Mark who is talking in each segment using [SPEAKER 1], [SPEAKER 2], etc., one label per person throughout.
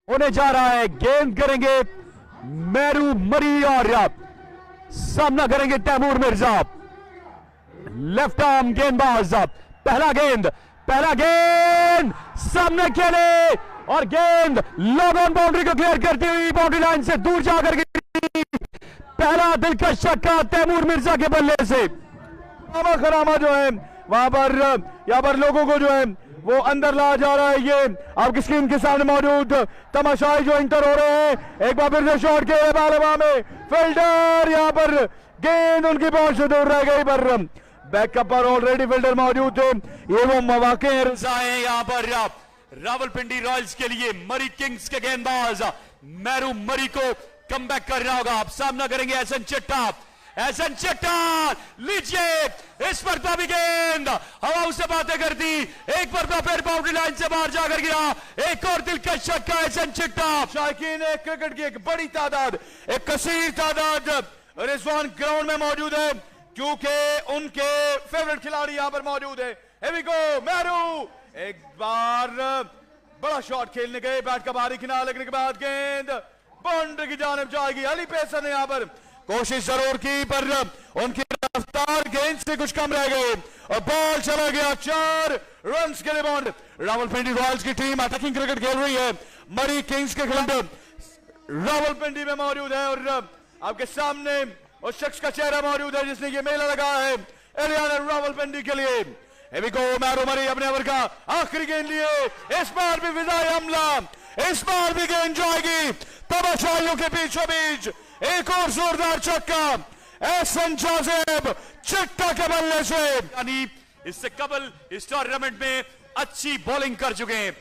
[SPEAKER 1] होने जा रहा है। गेंद करेंगे मेरू मरी और सामना करेंगे तैमूर मिर्जा। लेफ्ट आर्म गेंदबाज। पहला गेंद सामने खेले और गेंद लॉन्ग ऑन बाउंड्री को क्लियर करती हुई बाउंड्री लाइन से दूर जाकर गिरी। पहला दिलकश छक्का तैमूर मिर्जा के बल्ले से। खरामा जो है वहां पर यहां पर लोगों को जो है वो अंदर ला जा रहा है। ये आपकी स्क्रीन के सामने मौजूद तमाशाई जो इंटर हो रहे हैं। एक बार फिर से शॉट के बालवा में फील्डर, यहां पर गेंद उनकी पहुंच से दूर रह गई, पर बैकअप पर ऑलरेडी फील्डर मौजूद थे। ये वो मौके हैं यहां पर रावलपिंडी रॉयल्स के लिए। मरी किंग्स के गेंदबाज मेरू मरी को कम बैक करना होगा। आप सामना करेंगे एहसन चट्टा। लीजिए इस पर भी गेंद हवा से बातें कर दी। एक पर फिर बाउंड्री लाइन से बाहर जाकर गिरा। एक और दिलकश छक्का एहसन चट्टा। शायकीन क्रिकेट की एक बड़ी तादाद, एक कसीर तादाद रिजवान ग्राउंड में मौजूद है, क्योंकि उनके फेवरेट खिलाड़ी यहां पर मौजूद है। मेरू एक बार बड़ा शॉट खेलने गए, बैट का बाहरी किनारा लगने के बाद गेंद बाउंड्री की जानिब जाएगी। अली पेसर ने यहां पर कोशिश जरूर की, पर उनकी रफ्तार गेंद से कुछ कम रह गई और बॉल चला गया। 4 रन्स के लिए बाउंड। रावलपिंडी रॉयल्स की टीम अटैकिंग क्रिकेट खेल रही है। मरी किंग्स के खिलाफ रावलपिंडी में मौजूद है और आपके सामने उस शख्स का चेहरा मौजूद है जिसने ये मेला लगाया है एलियाना रावलपिंडी के लिए। मैरू मरी अपने ओवर का आखिरी गेंद लिए। इस बार भी विदाई हमला, इस बार भी गेंद जाएगी तमाशाइयों के बीचों बीच। एक और जोरदार छक्का एहसन जाज़ेब चट्टा के बल्ले से। यानी इससे कबल इस टूर्नामेंट में अच्छी बॉलिंग कर चुके हैं।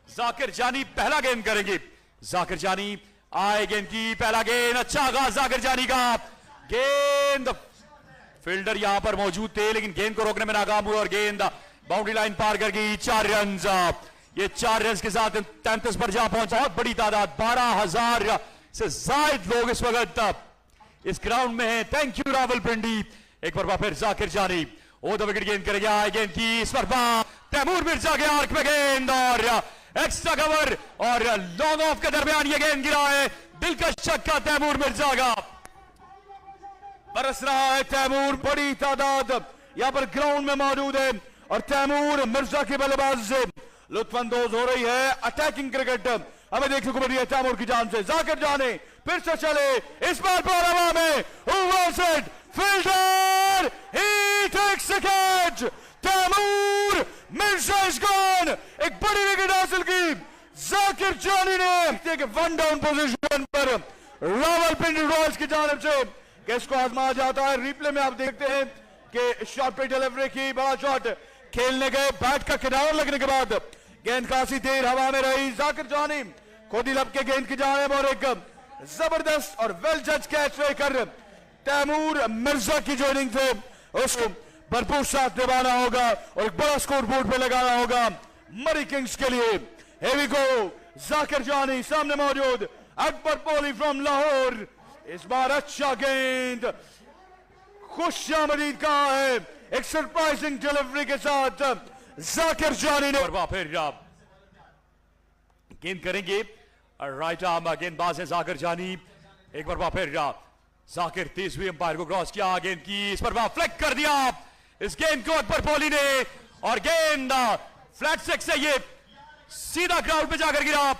[SPEAKER 1] जाकिर जानी पहला गेंद करेंगे। जाकिर जानी आए गेंद की, पहला गेंद अच्छा आगाज जाकिर जानी का। गेंद फील्डर यहां पर मौजूद थे लेकिन गेंद को रोकने में नाकाम हुए और गेंद बाउंड्री लाइन पार कर गई। 4 रन। ये 4 रन के साथ 33 पर जा पहुंचा। बहुत बड़ी तादाद, 12,000 से जायद लोग इस वक्त इस ग्राउंड में हैं। Thank you Rawalpindi. एक बार फिर जाकिर जानी ओ द विकेट गेंद करेगा। गेंद की इस पर तैमूर मिर्जा के आर्क में गेंद और एक्स्ट्रा कवर और लॉन्ग ऑफ के दरमियान ये गेंद गिरा है। दिलकश छक्का तैमूर मिर्जा का। बरस रहा है तैमूर, बड़ी तादाद यहां पर ग्राउंड में मौजूद है और तैमूर मिर्जा की बल्लेबाजी से लुत्फानंदोज हो रही है। अटैकिंग क्रिकेट हमें देखने को मिल रही है तैमूर की जान से। जाकिर जाने फिर से चले, इस बार हवा में fielder, he takes the catch. Taimur Mirza is gone. एक बड़ी विकेट हासिल की जाकिर जानी ने। वन डाउन पोजीशन पर रावलपिंडी रॉयल्स की जानिब से कैच को आजमाया जाता है। रिप्ले में आप देखते हैं कि शॉट पे डिलीवरी की, बड़ा शॉट खेलने गए, बैट का किनारा लगने के बाद गेंद काफी देर हवा में रही। जाकिर जानी खुद ही लपके गेंद की जानिब और एक जबरदस्त और वेल जज कैच लेकर तैमूर मिर्जा की जो इनिंग थे उसको भरपूर साथ निभाना होगा और एक बड़ा स्कोर बोर्ड पे लगाना होगा मरी किंग्स के लिए। Here we go, Zakir Jani सामने मौजूद, अकबर पोली फ्रॉम लाहौर। इस बार अच्छा गेंद खुशामदीद का है, एक सरप्राइजिंग डिलीवरी के साथ जाकिर जानी ने फिर गेंद करेंगे। राइट आर्म गेंदबाज है जाकिर जानी। एक बार फिर जाकिर तेज हुए अंपायर को क्रॉस किया, गेंद की इस पर फ्लैग कर दिया इस गेंद को अकबर पोली ने और गेंद फ्लैट सिक्स से ये सीधा ग्राउंड पे जाकर गिरा।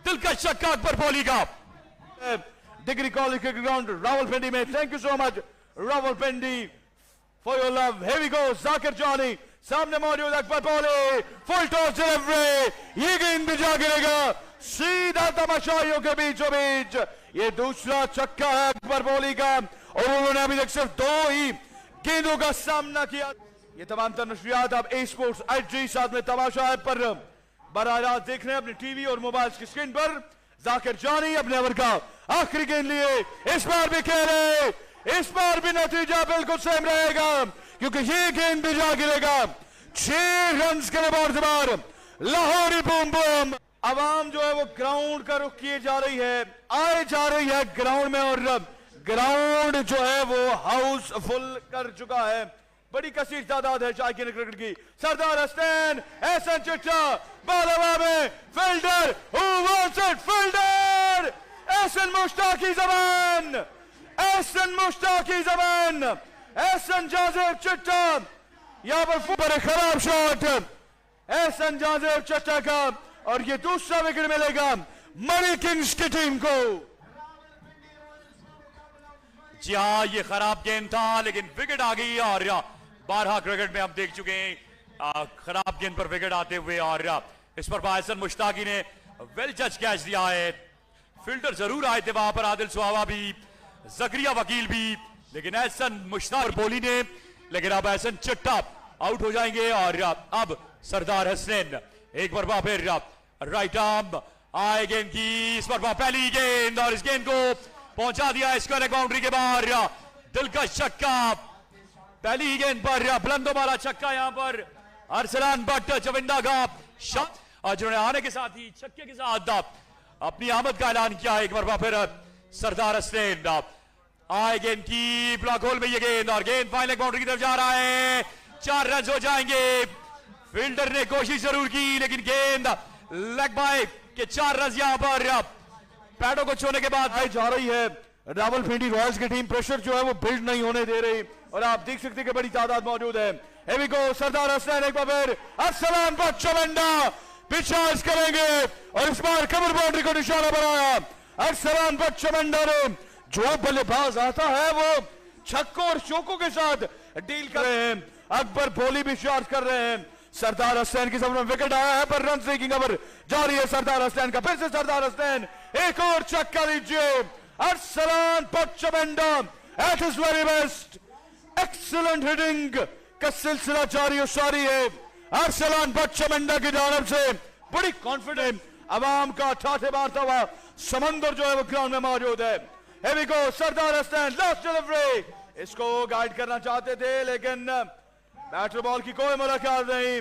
[SPEAKER 1] दिलकश छक्का अकबर पोली का। Degree college cricket ground Rawalpindi में। Thank you so much Rawalpindi for your love. Here we go, Zakir Jani सामने मौजूद Akbar Poli, full toss delivery, ये गेंद भी जा गिरेगा सीधा तमाशाइयों के बीचों बीच। ये दूसरा छक्का है अकबर पोली का और उन्होंने अभी तक सिर्फ 2 ही गेंदों का सामना किया। ये तमाम नशरियात आप ए स्पोर्ट्स IG साथ में तमाशा ऐप पर बराह रास्त देख रहे हैं अपने टीवी और मोबाइल की स्क्रीन पर। जाकिर जानी अपने ओवर का आखिरी गेंद लिए, इस बार भी खेले, इस बार भी नतीजा बिल्कुल सेम रहेगा क्योंकि ये गेंद भी जा गिरेगा। 6 रन के लिए लाहौरी बूम बूम। आवाम जो है वो ग्राउंड का रुख किए जा रही है, आए जा रही है ग्राउंड में और ग्राउंड जो है वो हाउस फुल कर चुका है। बड़ी कसीर तादाद है शायकीन क्रिकेट की। सरदार हसनैन, एहसन चिट्टा, बॉल हवा में, fielder, who wants it, fielder, Ehsan Mushtaqi जबान, एहसन मुश्ताकी जबान, एहसन जाजेब चिट्टा, यहां पर खराब शॉट एहसन जाजेब चिट्टा का, और ये दूसरा विकेट मिलेगा मरी किंग्स की टीम को।
[SPEAKER 2] जी हाँ, ये खराब गेंद था लेकिन विकेट आ गई, और 12 क्रिकेट में हम देख चुके हैं खराब गेंद पर विकेट आते हुए, और इस पर एहसन मुश्ताकी ने वेल जज कैच दिया है। फील्डर जरूर आए थे वहां पर, आदिल सुहावा भी, जकरिया वकील भी, लेकिन एहसन मुश्ताक बोली ने, लेकिन अब एहसन चिट्टा आउट हो जाएंगे। और अब सरदार हसनैन एक बार फिर राइट आर्म आए गेंद की, इस पर पहली गेंद, और इस गेंद को पहुंचा दिया स्क्वायर बाउंड्री के बाहर। दिलकश छक्का, पहली ही गेंद पर बुलंदो वाला छक्का यहां पर अरसलान भट्ट चविंडा का शॉट, और जिन्होंने आने के साथ ही छक्के के साथ अपनी आमद का ऐलान किया। एक बार फिर सरदार हसनैन आए गेंद की, ब्लॉक होल में ये गेंद, और गेंद फाइनल बाउंड्री की तरफ जा रहा है, 4 रन हो जाएंगे। फील्डर ने कोशिश जरूर की लेकिन गेंद लेग बाय के 4 रन यहां पर पैडों को छूने के बाद
[SPEAKER 1] जा रही है। रावलपिंडी रॉयल्स की टीम प्रेशर जो है वो बिल्ड नहीं होने दे रही, और आप देख सकते हैं कि बड़ी तादाद मौजूद है। Here we go, सरदार हसनैन एक बार फिर अरसलान भट्ट चविंडा पिचार्ज करेंगे, और इस बार कमर बाउंड्री को निशाना बनाया। अरसलान भट्ट चविंडा ने, जो बल्लेबाज आता है वो छक्कों और चौकों के साथ डील कर रहे हैं। अकबर बोली भी चार्ज कर रहे हैं। सरदार हसनैन की जमीन में विकेट आया है, पर रन टेकिंग ओवर जारी है सरदार हसनैन का। फिर से सरदार हसनैन एक और छक्का लीजिए। Arsalan Bhatt Chawinda at his very best, excellent hitting का सिलसिला जारी और सारी है। अरसलान भट्ट चविंडा की जानब से बड़ी कॉन्फिडेंट अवाम का ठाठे मारता हुआ समंदर जो है वो ग्राउंड में मौजूद है। Here we go, Sardar Hasnain last delivery, इसको गाइड करना चाहते थे लेकिन बैटर बॉल की कोई मुलाकात नहीं।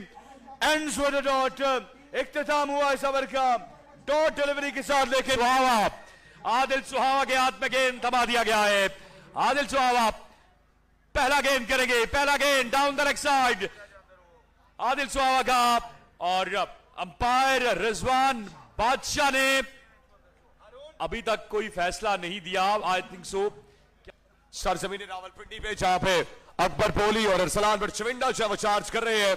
[SPEAKER 1] एंड्स विद अ डॉट, इख्तिताम हुआ इस ओवर का डॉट डिलीवरी के साथ, लेकिन
[SPEAKER 2] आदिल सुहावा के हाथ में गेंद थमा दिया गया है। आदिल सुहावा पहला गेंद करेंगे, पहला गेंद down the leg side Adil Suhawa का, और अंपायर रिजवान बादशाह ने अभी तक कोई फैसला नहीं दिया। आई थिंक सो सरजमीन रावलपिंडी पे, जहां पे अकबर पोली और अरसलान भट्ट चविंडा जो है वो चार्ज कर रहे हैं,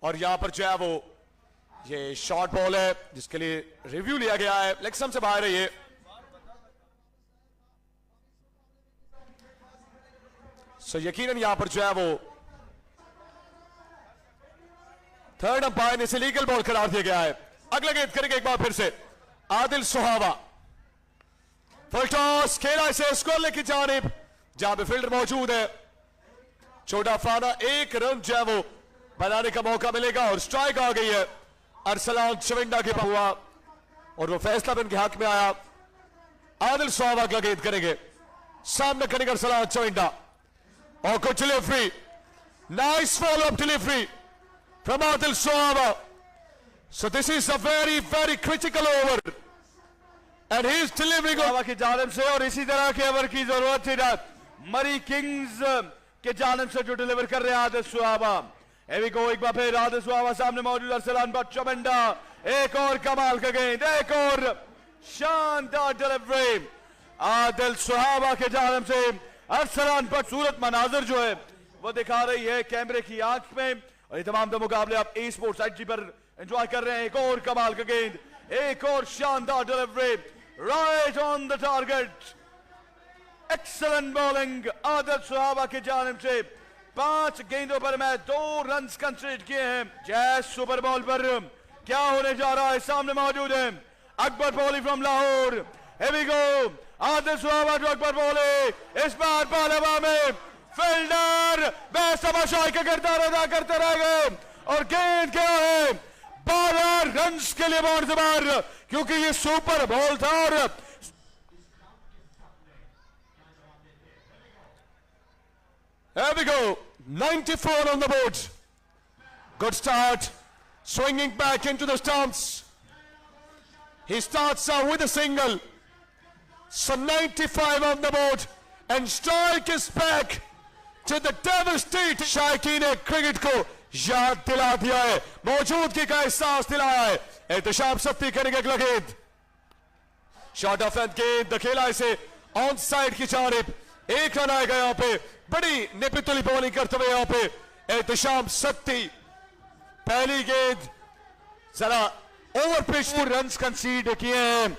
[SPEAKER 2] और यहां पर जो है वो ये शॉर्ट बॉल है जिसके लिए रिव्यू लिया गया है, लेग स्टंप से बाहर है ये। सो यकीनन यहां पर जो है वो थर्ड अंपायर ने इसे लीगल बॉल करार दिया गया है। अगला गेंद करेंगे एक बार फिर से आदिल सुहावा, फुल टॉस खेला इसे स्कोर की जानिब, जहां पे फील्डर मौजूद है। छोटा फाना एक रन जो है वो बनाने का मौका मिलेगा, और स्ट्राइक आ गई है अरसलान चविंडा के हुआ, और वो फैसला भी उनके हक में आया। आदिल सुहावा का गेंद करेंगे, सामने करेंगे अरसलान चविंडा, और कुछ delivery, nice follow up delivery from Adil Suhawa. So this is a very very critical over and he is delivering
[SPEAKER 1] की जानिब से, और इसी तरह के ओवर की जरूरत थी मरी किंग्स के जानिब से जो डिलीवर कर रहे हैं आदिल सुहावा। एक बार फिर आदिल सुहावा सामने मौजूद अरसलान भट्ट चविंडा, एक और कमाल का गेंद, एक और शानदार डिलीवरी आदिल सुहावा के जानिब से। अरसलान भट्ट सूरत मनाजर जो है वो दिखा रही है कैमरे की आंख में, और ये तमाम मुकाबले आप ई स्पोर्ट्स IG पर एंजॉय कर रहे हैं। एक और कमाल का गेंद, एक और शानदार delivery right on the target, excellent bowling Adil Suhawa की जानिब से। 5 गेंदों पर मैं 2 रन कंसीडर किए हैं। जैस सुपर बॉल पर क्या होने जा रहा है, सामने मौजूद है Akbar Boli from Lahore. Here we go, Adil Suhawa जो अकबर बॉली, इस बार बॉल हवा में, फील्डर बेसमाशाई का किरदार अदा करते रह गए, और गेंद क्या है 12 रन के लिए बाउंड बार, क्योंकि ये सुपर बॉल था। और
[SPEAKER 2] Here we go, 94 on the board. Good start, swinging back into the stumps. He starts out with a single. So 95 on the board, and strike is back.
[SPEAKER 1] to the devastating शायकीन ने cricket को याद दिला दिया है, मौजूदगी का एहसास दिलाया है। एहतशाम सत्ती करेंगे अगला गेंद, शॉट ऑफ एंड गेंद धकेला इसे ऑन साइड की जानिब, एक रन आएगा यहाँ पे। बड़ी निपितुली बॉलिंग करते हुए यहाँ पे एहतशाम सत्ती। पहली गेंद जरा ओवर पिच रन कंसीड किए हैं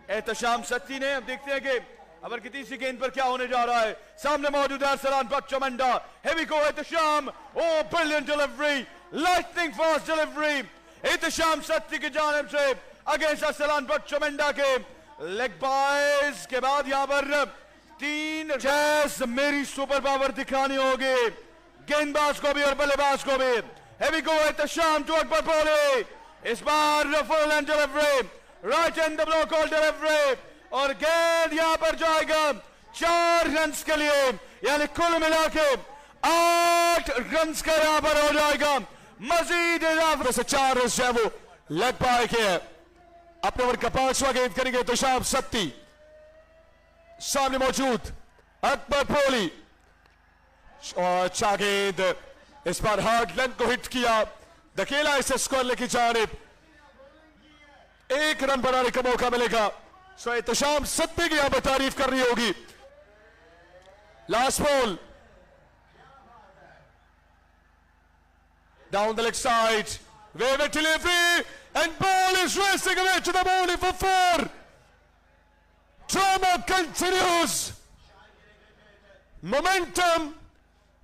[SPEAKER 1] एहतशाम सत्ती ने। अब देखते हैं कि अगर किसी सी गेंद पर क्या होने जा रहा है। सामने मौजूद है अरसलान बट चमंडा, हेवी को Ehtesham, oh brilliant delivery, lightning fast delivery Ehtesham Satti की जानिब से अगेंस्ट अरसलान बट चमंडा के लेग बाइज के बाद यहां पर 3 चेस मेरी सुपर पावर दिखानी होगी गेंदबाज को भी और बल्लेबाज को भी। हेवी को एहतशाम टू अकबर बोले, इस बार full and delivery, right in the blockhole delivery और गेंद यहां पर जाएगा 4 रन के लिए, यानी कुल मिला के 8 रन का यहां पर हो जाएगा। मजीद इजाफे से 4 रन है वो लग पाए के अपने ओवर का 5वां गेंद करेंगे तो शाम सत्ती। सामने मौजूद अकबर पोली और अच्छा गेंद, इस बार हार्ड लेंथ को हिट किया, धकेला इसे स्कोर की जानिब, 1 रन बनाने का मौका मिलेगा। सो एहतशाम सत्ती की यहां पर तारीफ करनी होगी। Last ball down the leg side, wave delivery and ball is racing away to the bowling for 4. Drama continues, momentum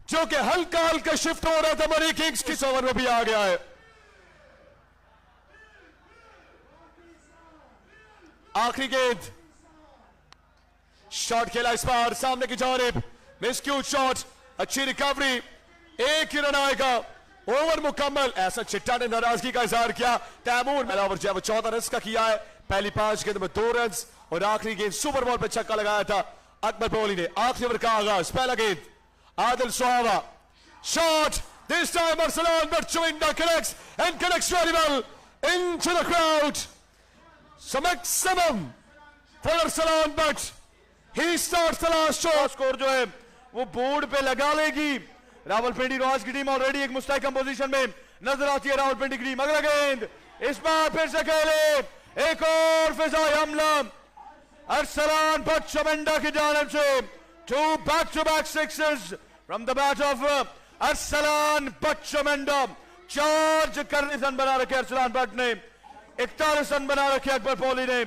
[SPEAKER 1] जो कि हल्का हल्का शिफ्ट हो रहा था मरी किंग्स की ओवर में भी आ गया है। आखिरी गेंद, शॉट खेला इस बार सामने की जानिब, मिसक्यूट शॉट, अच्छी रिकवरी, 1 ही रन आएगा, ओवर मुकम्मल। ऐसा चिट्टा ने नाराजगी का इजहार किया। तैमूर मेरा ओवर जो है वो 14 रन का किया है, पहली 5 गेंद में 2 रन और आखिरी गेंद सुपर बॉल पे छक्का लगाया था अकबर कोहली ने। आखिरी ओवर का आगाज, पहला गेंद Adil Suhawa, shot, this time Arsalan Butt Chuinda connects and connects very well into the crowd. So maximum for Arsalan but he starts the last shot. Score जो है वो बोर्ड पे लगा लेगी। रावलपिंडी रॉयल्स की टीम ऑलरेडी एक मुस्तहकम पोजीशन में नजर आती है। रावलपिंडी की टीम अगला गेंद, इस बार फिर से खेले, एक और फिजाई हमला अरसलान बट चमंडा की जानिब से, 2 back-to-back sixes from the bat of Arsalan Butt Chamanda. चार्ज करने रन बना रखे अरसलान बट ने, 41 रन बना रखे अकबर कोहली ने।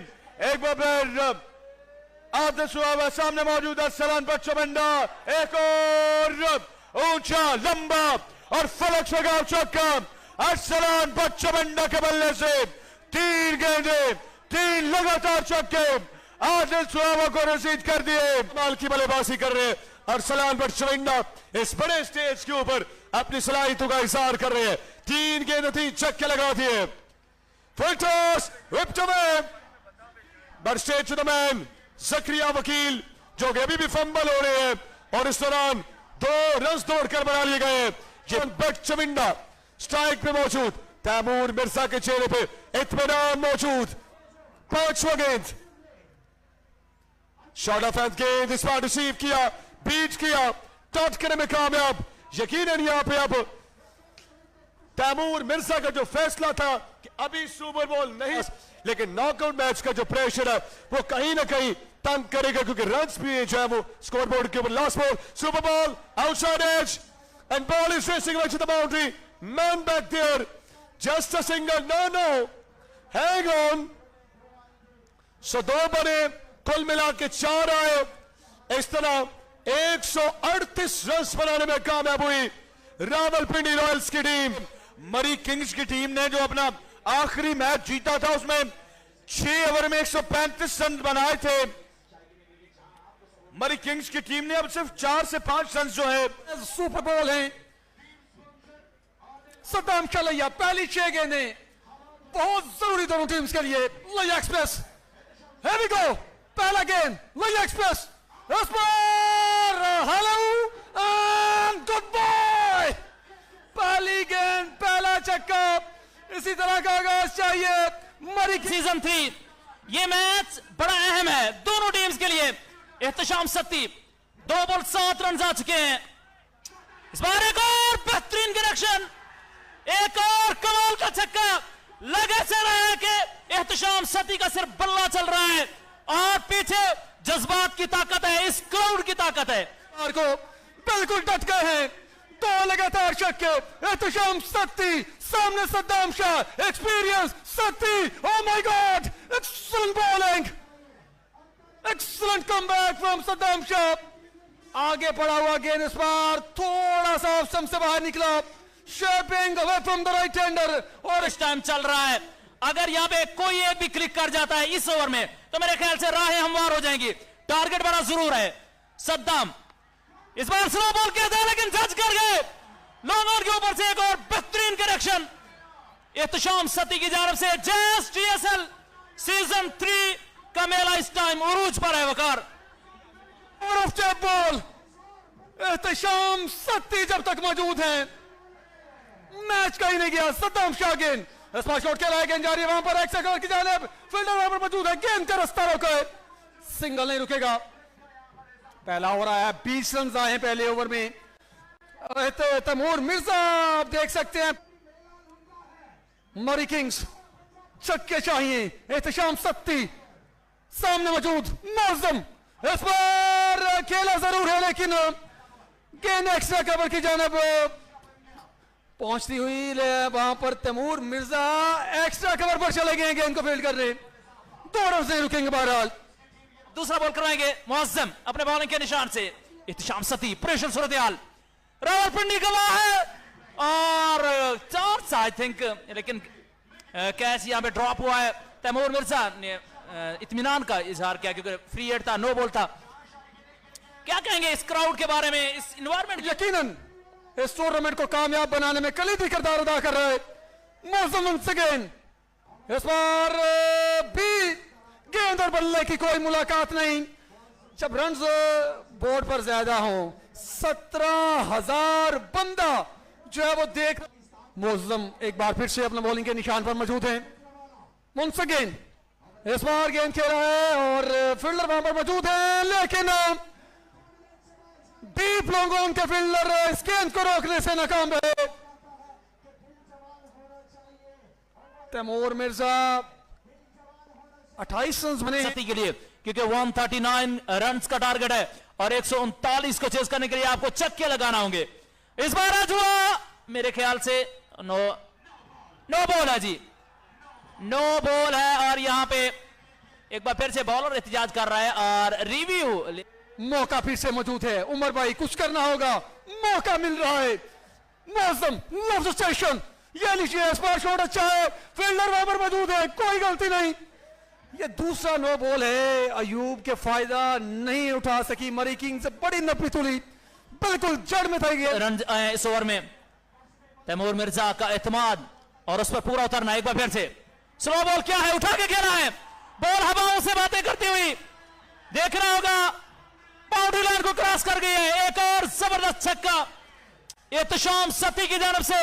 [SPEAKER 1] एक बार आदिल सुहावा, सामने मौजूद अरसलान बट चमंडा, एक और ऊंचा लंबा और फलक से गांव चौका अरसलान बट चमंडा के बल्ले से 3 गेंदें, 3 लगातार चौके आदिल सुहावा को रसीद कर दिए। माल की बल्लेबाजी कर रहे अरसलान बट चमंडा इस बड़े स्टेज के ऊपर अपनी सलाहियतों का इजहार कर रहे हैं। 3 गेंदें, 3 छक्के लगा दिए। Full toss, whip to man, but straight to the man, जकरिया वकील जो कि अभी भी फंबल हो रहे हैं और इस दौरान 2 रन दौड़कर बना लिए गए। जिन बट चमिंडा स्ट्राइक पे मौजूद, तैमूर मिर्जा के चेहरे पे इत्मीनान मौजूद। 5वां गेंद, शॉट ऑफ एंड गेंद, इस बार रिसीव किया, बीट किया, टच करने में कामयाब। यकीनन यहां पे अब तैमूर मिर्जा का जो फैसला था कि अभी सुपर बॉल नहीं, लेकिन नॉकआउट मैच का जो प्रेशर है वो कहीं ना कहीं तंग करेगा क्योंकि रन्स भी जो है वो स्कोरबोर्ड के ऊपर। Last ball, super ball, outside edge and ball is racing away to the boundary, man back there, just a single, no, hang on. So 2 बने, कुल मिला के 4 आए। इस तरह 138 रन बनाने में कामयाब हुई रावलपिंडी रॉयल्स की टीम। मरी किंग्स की टीम ने जो अपना आखिरी मैच जीता था उसमें 6 ओवर में 135 रन बनाए थे। मरी किंग्स की टीम ने अब सिर्फ 4 से 5 रन जो है
[SPEAKER 3] सुपर बॉल है। सद्दाम खलैया, पहली 6 गेंदें बहुत जरूरी दोनों टीम्स के लिए। लैया एक्सप्रेस, here we go, पहला गेंद Layyah express, hello and good bye. पहली गेंद, पहला छक्का, इसी तरह का आगाज चाहिए मरी
[SPEAKER 4] सीजन 3। ये मैच बड़ा अहम है दोनों टीम्स के लिए। एहतशाम सत्ती 2 बॉल 7 रन आ चुके हैं, इस बार एक और बेहतरीन कनेक्शन, एक और कमाल का छक्का। लगे से रहा है कि एहतशाम सती का सिर्फ बल्ला चल रहा है और पीछे जज्बात की ताकत है, इस क्राउड की ताकत है।
[SPEAKER 3] को बिल्कुल डट गए हैं, दो लगातार छक्के। एहतशाम सत्ती, सामने Saddam Shah, experience Satti. Oh my God, excellent bowling, excellent comeback from Saddam Shah. आगे पड़ा हुआ गेंद इस बार थोड़ा सा ऑफ स्टंप से बाहर निकला, shaping away from the right hander.
[SPEAKER 4] और इस टाइम चल रहा है, अगर यहां पे कोई एक भी क्लिक कर जाता है इस ओवर में तो मेरे ख्याल से राहें हमवार हो जाएंगी। टारगेट बड़ा जरूर है। सद्दाम इस बार स्लो बॉल किया था लेकिन जज कर गए। लॉन्ग ऑन के ऊपर से एक और बेहतरीन कनेक्शन एहतशाम सती की जानब से। जस्ट टीएसएल सीजन 3 का मेला इस टाइम उरूज पर है। Waqar
[SPEAKER 3] off tap ball, Ehtesham Satti जब तक मौजूद हैं मैच कहीं नहीं गया। सद्दाम शाह गेंद स्मार्ट शॉट खेला है, गेंद जा रही है वहां पर एक सेकंड की जानिब, फील्डर वहां पर मौजूद है, गेंद का रास्ता रोका है, सिंगल नहीं रुकेगा। पहला ओवर आया, 20 रन आए हैं पहले ओवर में। तैमूर मिर्जा आप देख सकते हैं, मरी किंग्स छक्के चाहिए। एहतशाम सत्ती सामने मौजूद, मौजम इस पर खेला जरूर है लेकिन गेंद एक्स्ट्रा कवर की जानिब पहुंचती हुई वहां पर तैमूर मिर्जा एक्स्ट्रा कवर पर चले गए, गेंद को फील्ड कर रहे। 2 रन से रुकेंगे बहरहाल।
[SPEAKER 4] दूसरा बॉल करवाएंगे मुअज्जम अपने बॉलिंग के निशान से। एहतशाम सती प्रेशर सूरत-ए-हाल, रावलपिंडी गवा है और चांस आई थिंक, लेकिन कैच यहां पे ड्रॉप हुआ है। तैमूर मिर्जा ने इत्मीनान का इजहार किया क्योंकि फ्री हिट था, नो बॉल था। क्या कहेंगे इस क्राउड के बारे में, इस इन्वायरमेंट?
[SPEAKER 3] यकीनन इस टूर्नामेंट को कामयाब बनाने में कलीदी किरदार अदा कर रहे मौसम गेंद। इस बार भी गेंद और बल्ले की कोई मुलाकात नहीं। जब रन बोर्ड पर ज्यादा हो, 17,000 बंदा जो है वो देख। मौसम एक बार फिर से अपने बॉलिंग के निशान पर मौजूद हैं। मुंसगेन इस बार गेंद खेला है और फील्डर वहां पर मौजूद है लेकिन डीप लॉन्ग ऑन के फील्डर इस गेंद को रोकने से नाकाम रहे। तैमूर मिर्जा 28 रन बने
[SPEAKER 4] सती के लिए क्योंकि 139 रन का टारगेट है और 139 को चेस करने के लिए आपको छक्के लगाना होंगे। इस बार आज हुआ मेरे ख्याल से नो बॉल है जी, नो बॉल है। और यहां पे एक बार फिर से बॉलर एहतजाज कर रहा है और रिव्यू।
[SPEAKER 3] मौका फिर से मौजूद है, उमर भाई कुछ करना होगा, मौका मिल रहा है। मौसम लव स्टेशन, ये लीजिए स्पार शॉट अच्छा है, फील्डर वहां पर मौजूद है, कोई गलती नहीं। ये दूसरा नो बॉल है, अयूब के फायदा नहीं उठा सकी मरी किंग्स, बड़ी नपी तुली, बिल्कुल जड़ में था ये
[SPEAKER 4] रन आए इस ओवर में। तैमूर मिर्जा का एतमाद और उस पर पूरा उतरना। एक बार फिर से स्लो बॉल क्या है, उठा के खेला है, बॉल हवाओं से बातें करती हुई देखना होगा, बाउंड्री लाइन को क्रॉस कर गई है। एक और जबरदस्त छक्का एहतशाम सती की जानब से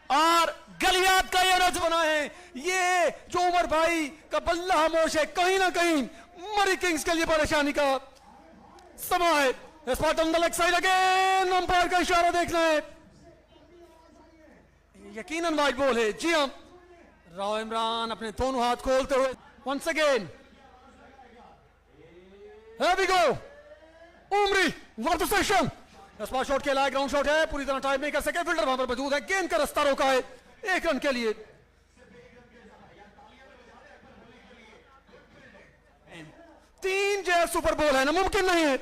[SPEAKER 4] और
[SPEAKER 3] गलियात का ये रज बना है। ये जो उमर भाई का बल्ला खामोश है, कहीं ना कहीं मरी किंग्स के लिए परेशानी का समा है। इस बार लेग साइड अगेन, अंपायर का इशारा देखना है, यकीनन वाइड बॉल है। जी हाँ, राव इमरान अपने दोनों हाथ खोलते हुए once again, here we go, उमरी वर्थ सेशन। इस बार शॉट खेला है, ग्राउंड शॉट है, पूरी तरह टाइम नहीं कर सके, फील्डर वहां पर मौजूद है, गेंद का रास्ता रोका है 1 रन के लिए। 3 जो सुपर बॉल है ना, मुमकिन नहीं है।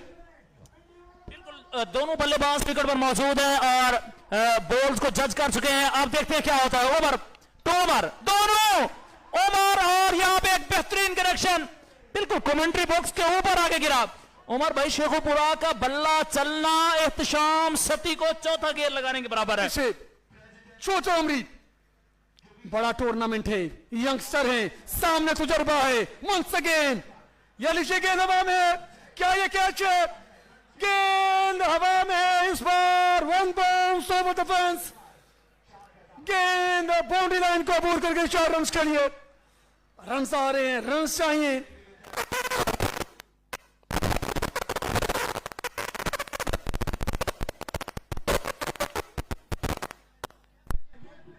[SPEAKER 4] बिल्कुल दोनों बल्लेबाज विकेट पर मौजूद है और बॉल्स को जज कर चुके हैं। आप देखते हैं क्या होता है। ओवर टू ओवर दोनों ओवर और यहां पे एक बेहतरीन कनेक्शन बिल्कुल कमेंट्री बॉक्स के ऊपर आके गिरा। उमर भाई शेखुपुरा का बल्ला चलना एहतशाम सती को चौथा गेयर लगाने के बराबर है।
[SPEAKER 3] सोचो उमरी, बड़ा टूर्नामेंट है, यंगस्टर है, सामने तजुर्बा है। वंस अगेन ये लीजिए, गेंद हवा में है, क्या ये कैच है? गेंद हवा में है इस बार, 1 बाउंस ओवर द फेंस, गेंद बाउंड्री लाइन को अबूर करके 4 रन के लिए। रन आ रहे हैं, रन चाहिए।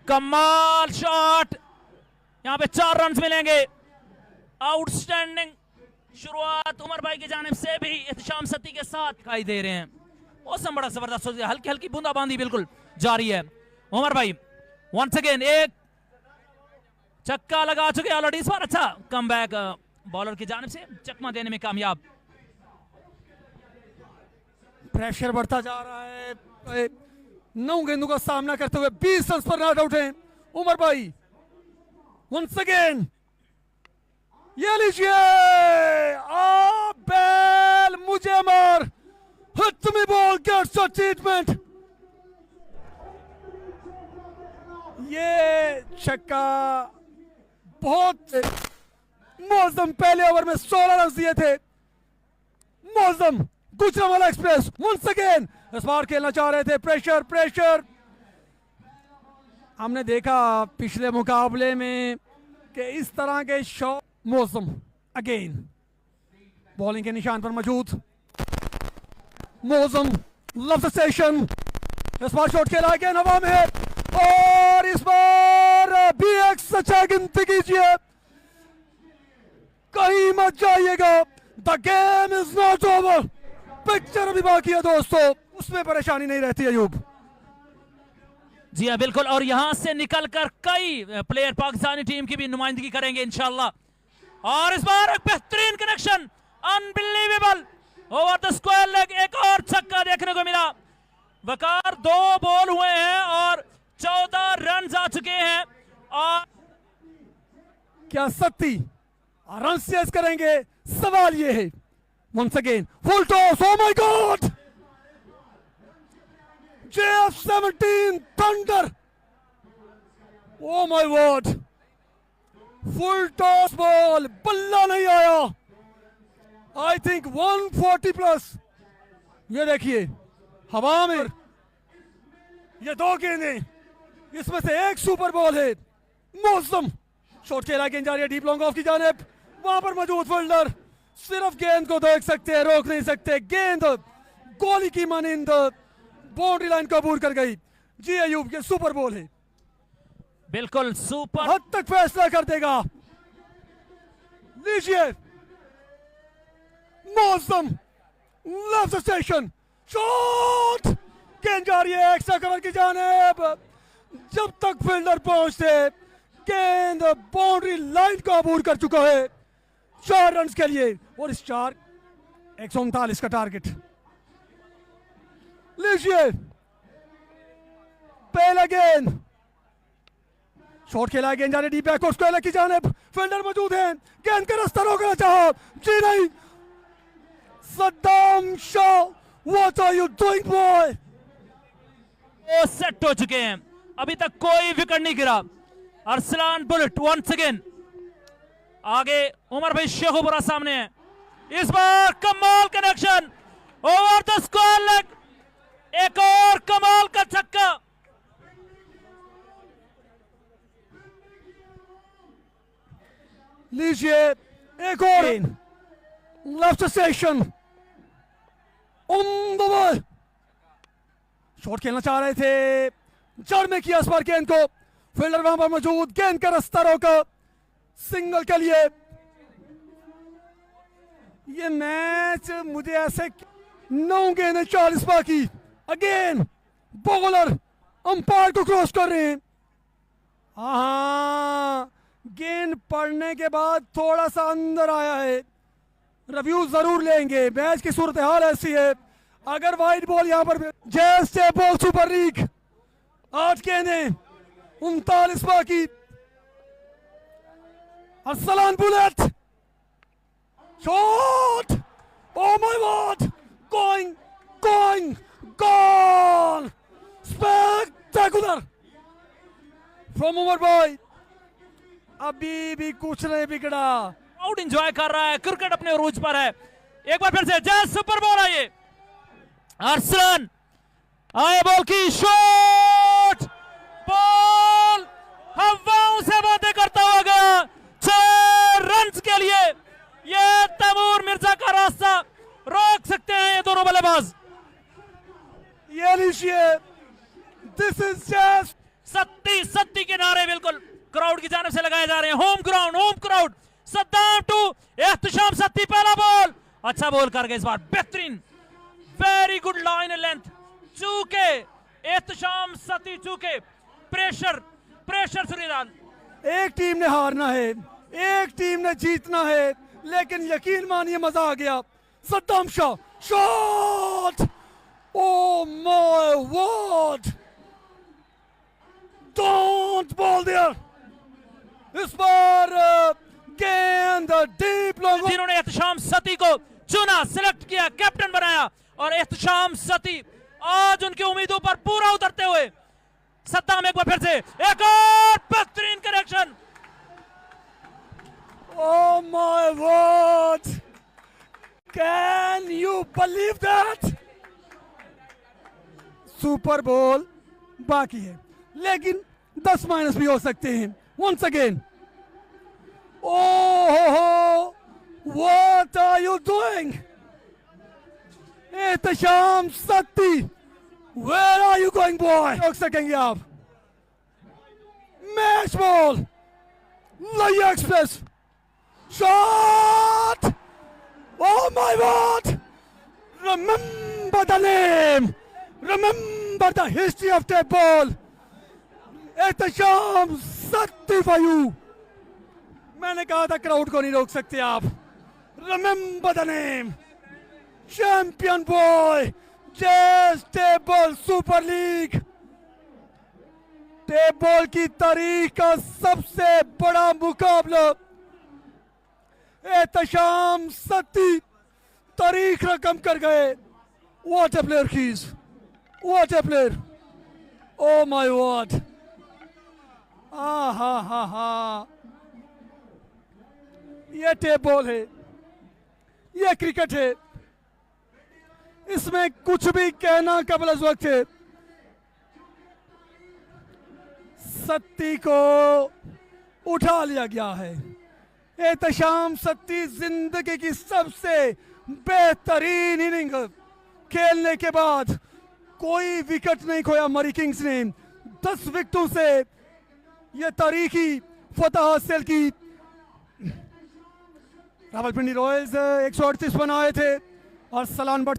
[SPEAKER 4] कमाल शॉट, यहां पे 4 रन मिलेंगे। आउटस्टैंडिंग शुरुआत उमर भाई की जानिब से भी एहतशाम सत्ती के साथ दिखाई दे रहे हैं। मौसम बड़ा जबरदस्त हो गया, हल्की हल्की बूंदाबांदी बिल्कुल जारी है। उमर भाई वंस अगेन एक चक्का लगा चुके ऑलरेडी, इस बार अच्छा कमबैक बॉलर की जानिब से चकमा देने में कामयाब।
[SPEAKER 3] प्रेशर बढ़ता जा रहा है, 9 गेंदों का सामना करते हुए 20 रन पर नॉट आउट हैं उमर भाई। वंस अगेन ये लीजिए, बैल मुझे मार, hit me ball gets a treatment. ये छक्का बहुत मौसम पहले ओवर में 16 रन दिए थे। मौसम गुजरांवाला एक्सप्रेस वंस अगेन इस बार खेलना चाह रहे थे, प्रेशर प्रेशर। हमने देखा पिछले मुकाबले में कि इस तरह के शॉट। मौसम अगेन बॉलिंग के निशान पर मौजूद, मौसम लफ्ज स्टेशन, इस बार शॉट खेला गया हवा में है और इस बार भी एक सच्चा गिनती कीजिए, कहीं मत जाइएगा। The game is not over, picture अभी बाकी है दोस्तों, उसमें परेशानी नहीं रहती अयूब।
[SPEAKER 4] जी हाँ बिल्कुल, और यहां से निकलकर कई प्लेयर पाकिस्तानी टीम की भी नुमाइंदगी करेंगे इंशाल्लाह। और इस बार एक बेहतरीन connection, unbelievable over the square leg, एक और छक्का देखने को मिला। वकार 2 बॉल हुए हैं और 14 रन आ चुके हैं। और
[SPEAKER 3] क्या सत्ती रन चेस करेंगे, सवाल ये है। Once again full toss, oh my god, JF-17 thunder, oh my god, full toss ball, बल्ला नहीं आया। I think 140 plus. ये देखिए हवा में ये 2 गेंदें, इसमें से एक सुपर बॉल है। मौसम शॉट खेला, गेंद जा रही है डीप लॉन्ग ऑफ की जानिब, वहां पर मौजूद फील्डर सिर्फ गेंद को देख सकते हैं, रोक नहीं सकते। गेंद गोली की मानिंद बाउंड्री लाइन को अबूर कर गई। जी अयूब, ये सुपर बॉल है,
[SPEAKER 4] बिल्कुल सुपर,
[SPEAKER 3] हद तक फैसला कर देगा। लीजिए मौसम लफ्ज स्टेशन, शॉट, गेंद जा रही है एक्स्ट्रा कवर की जानिब, जब तक फील्डर पहुंचते गेंद बाउंड्री लाइन को अबूर कर चुका है। 4 रन के लिए, और इस 139 का टारगेट। लीजिए पहला गेंद, शॉट खेला, गेंद जा रही डीप बैक स्क्वायर की जानिब, फील्डर मौजूद है, गेंद का रास्ता रोकना चाहा, जी नहीं। Saddam Shah, what are you doing boy?
[SPEAKER 4] वो सेट हो चुके हैं, अभी तक कोई विकेट नहीं गिरा। अरसलान बुलेट वंस अगेन आगे, उमर भाई शेखुपुरा सामने है। इस बार कमाल connection over the square leg, एक और कमाल का छक्का।
[SPEAKER 3] लीजिए एक और लेफ्ट स्टेशन, शॉट खेलना चाह रहे थे, जड़ में किया इस बार गेंद को, फील्डर वहां पर मौजूद, गेंद का रास्ता रोका सिंगल के लिए। ये मैच मुझे ऐसे 9 गेंदें 40 बाकी, अगेन बॉलर अंपायर को क्रॉस कर रहे हैं। हाँ, गेंद पड़ने के बाद थोड़ा सा अंदर आया है, रिव्यू जरूर लेंगे। मैच की सूरत हाल ऐसी है, अगर वाइड बॉल यहां पर जैसे बॉल सुपर लीग 8 गेंदें 39 बाकी। Arsalan bullet shot, oh my god, going going gone, spectacular from Umar भाई। अभी भी कुछ नहीं बिगड़ा,
[SPEAKER 4] आउट एंजॉय कर रहा है, क्रिकेट अपने उरूज पर है। एक बार फिर से जय सुपर बॉल है, ये अरसलान आए, बॉल की शॉट, बॉल हवाओं से बातें करता हुआ गया। 6 रन के लिए ये तैमूर मिर्जा का रास्ता रोक सकते हैं ये दोनों बल्लेबाज।
[SPEAKER 3] ये लीजिए, this is just
[SPEAKER 4] Satti Satti के नारे बिल्कुल क्राउड की जानिब से लगाए जा रहे हैं। Home crowd. Saddam to Ehtisham Satti, पहला बॉल अच्छा बॉल कर गए इस बार, बेहतरीन, वेरी गुड लाइन लेंथ, चूके एहतशाम सत्ती, चूके प्रेशर सूर्यलाल।
[SPEAKER 3] एक टीम ने हारना है, एक टीम ने जीतना है, लेकिन यकीन मानिए मजा आ गया। Saddam Shah shot, oh my god, don't ball there. इस बार गेंद डीप लॉन्ग,
[SPEAKER 4] जिन्होंने एहतशाम सत्ती को चुना, सिलेक्ट किया, कैप्टन बनाया, और एहतशाम सत्ती आज उनकी उम्मीदों पर पूरा उतरते हुए। सद्दाम एक बार फिर से एक और बेहतरीन connection.
[SPEAKER 3] oh my god, can you believe that? Super ball बाकी है, लेकिन 10 माइनस भी हो सकते हैं। वंस अगेन, oh, what are you doing? Ehtisham Satti, where are you going boy? रोक सकेंगे आप? Match ball, Layyah express shot, oh my god, remember the name, remember the history of that ball. Ehtesham Satti for you. मैंने कहा था क्राउड को नहीं रोक सकते आप। Remember the name, champion boy, जैस टेबल सुपर लीग, टेबल की तारीख का सबसे बड़ा मुकाबला। एहतशाम सत्ती तारीख रकम कर गए। What a player he is, what a player, oh my god, हा, ये टेबल है, ये क्रिकेट है, इसमें कुछ भी कहना कबल अज़ वक्त है। सत्ती को उठा लिया गया है। एहतशाम सत्ती जिंदगी की सबसे बेहतरीन इनिंग खेलने के बाद कोई विकेट नहीं खोया मरी किंग्स ने। 10 विकेटों से यह तारीखी फतह हासिल की। रावलपिंडी रॉयल्स 138 बनाए थे और सलान बट